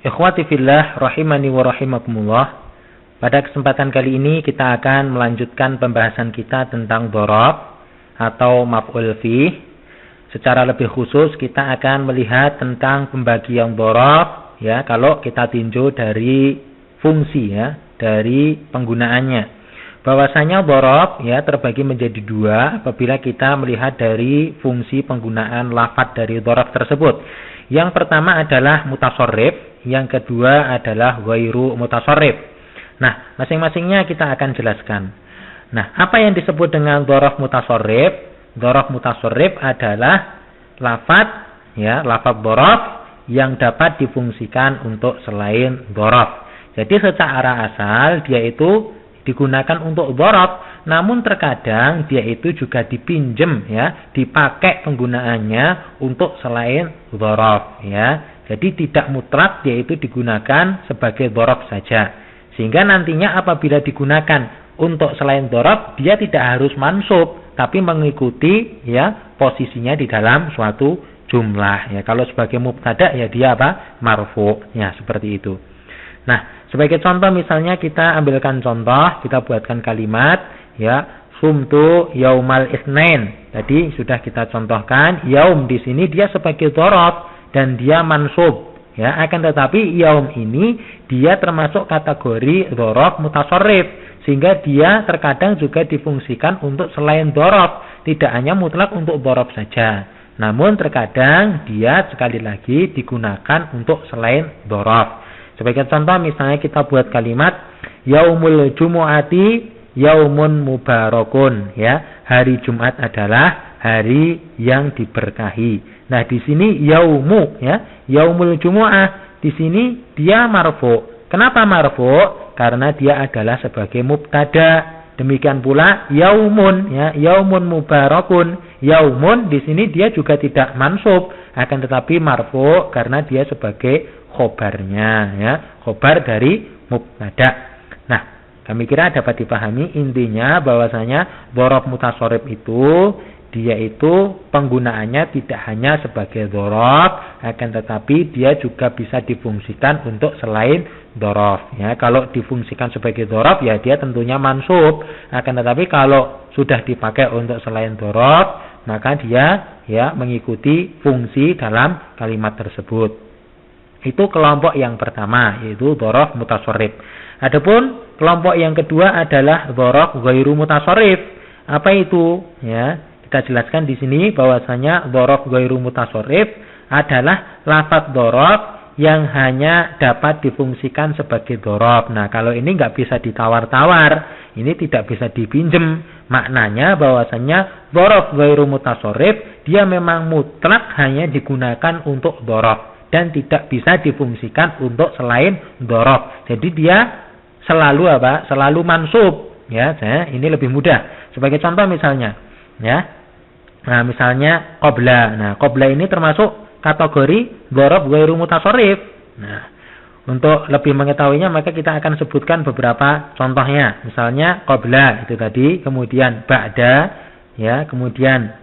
Ikhwati fillah rahimani wa rahimakumullah. Pada kesempatan kali ini kita akan melanjutkan pembahasan kita tentang dhorob atau maf'ul fih. Secara lebih khusus kita akan melihat tentang pembagian dhorob ya, kalau kita tinjau dari fungsi ya, dari penggunaannya. Bahwasanya dhorob ya terbagi menjadi dua apabila kita melihat dari fungsi penggunaan lafadz dari dhorob tersebut. Yang pertama adalah mutasharrif, yang kedua adalah ghairu mutasharrif. Nah, masing-masingnya kita akan jelaskan. Nah, apa yang disebut dengan dhorob mutasharrif? Dhorob mutasharrif adalah lafadz ya, lafadz dhorob yang dapat difungsikan untuk selain dhorob. Jadi secara asal dia itu digunakan untuk dhorob, namun terkadang dia itu juga dipinjem ya, dipakai penggunaannya untuk selain dhorob ya. Jadi tidak mutlak dia itu digunakan sebagai dhorob saja. Sehingga nantinya apabila digunakan untuk selain dhorob, dia tidak harus mansub, tapi mengikuti ya posisinya di dalam suatu jumlah ya. Kalau sebagai mubtada ya dia apa? Marfu ya, seperti itu. Nah, sebagai contoh misalnya kita ambilkan contoh, kita buatkan kalimat ya, sumtu yaumal itsnain. Tadi sudah kita contohkan, yaum di sini dia sebagai dhorob dan dia mansub ya, akan tetapi yaum ini dia termasuk kategori dhorob mutasharrif, sehingga dia terkadang juga difungsikan untuk selain dhorob, tidak hanya mutlak untuk dhorob saja, namun terkadang dia sekali lagi digunakan untuk selain dhorob. Sebagai contoh misalnya kita buat kalimat yaumul jumu'ati yaumun mubarakun ya, hari Jumat adalah hari yang diberkahi. Nah, di sini yaumu ya, yaumul jumu'ah di sini dia marfu. Kenapa marfu? Karena dia adalah sebagai mubtada. Demikian pula yaumun ya, yaumun mubarakun. Yaumun di sini dia juga tidak mansub, akan tetapi marfu karena dia sebagai khobarnya ya, khobar dari mubtada. Nah, kami kira dapat dipahami intinya bahwasanya dhorob mutasharrif itu dia itu penggunaannya tidak hanya sebagai dhorob, akan tetapi dia juga bisa difungsikan untuk selain dhorob ya. Kalau difungsikan sebagai dhorob ya dia tentunya mansub, akan tetapi kalau sudah dipakai untuk selain dhorob maka dia ya mengikuti fungsi dalam kalimat tersebut. Itu kelompok yang pertama, yaitu dhorob mutasharrif. Adapun kelompok yang kedua adalah dhorob ghairu mutasharrif. Apa itu? Ya, kita jelaskan di sini bahwasanya dhorob ghairu mutasharrif adalah lafadz dhorob yang hanya dapat difungsikan sebagai dhorob. Nah, kalau ini nggak bisa ditawar-tawar, ini tidak bisa dipinjem. Maknanya bahwasanya dhorob ghairu mutasharrif dia memang mutlak hanya digunakan untuk dhorob dan tidak bisa difungsikan untuk selain dhorob. Jadi dia selalu apa? Selalu mansub ya. Ini lebih mudah. Sebagai contoh misalnya ya. Nah, misalnya qabla. Nah, qabla ini termasuk kategori dhorob ghairu mutasharrif. Nah, untuk lebih mengetahuinya maka kita akan sebutkan beberapa contohnya. Misalnya qabla itu tadi, kemudian ba'da ya, kemudian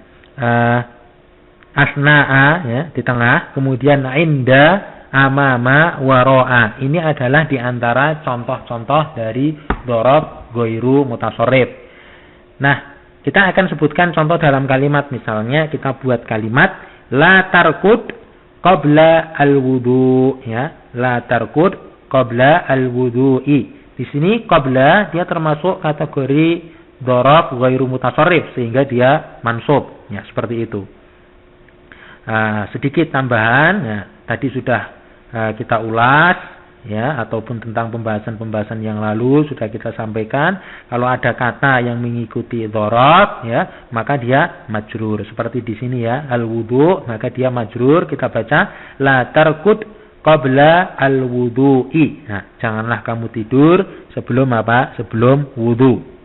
asna'a ya, di tengah, kemudian inda, amama, waro'a. Ini adalah di antara contoh-contoh dari dhorob ghairu mutasharrif. Nah, kita akan sebutkan contoh dalam kalimat. Misalnya kita buat kalimat la tarkud qabla al-wudu ya, la tarkud qabla al-wudu'i. Di sini qabla dia termasuk kategori dhorob ghairu mutasharrif sehingga dia mansub ya, seperti itu. Sedikit tambahan ya, tadi sudah kita ulas ya, ataupun tentang pembahasan-pembahasan yang lalu sudah kita sampaikan, kalau ada kata yang mengikuti dhorob ya, maka dia majrur. Seperti di sini ya, al-wudu, maka dia majrur, kita baca la tarkud qabla al-wudu'i. Nah, janganlah kamu tidur sebelum apa? Sebelum wudu.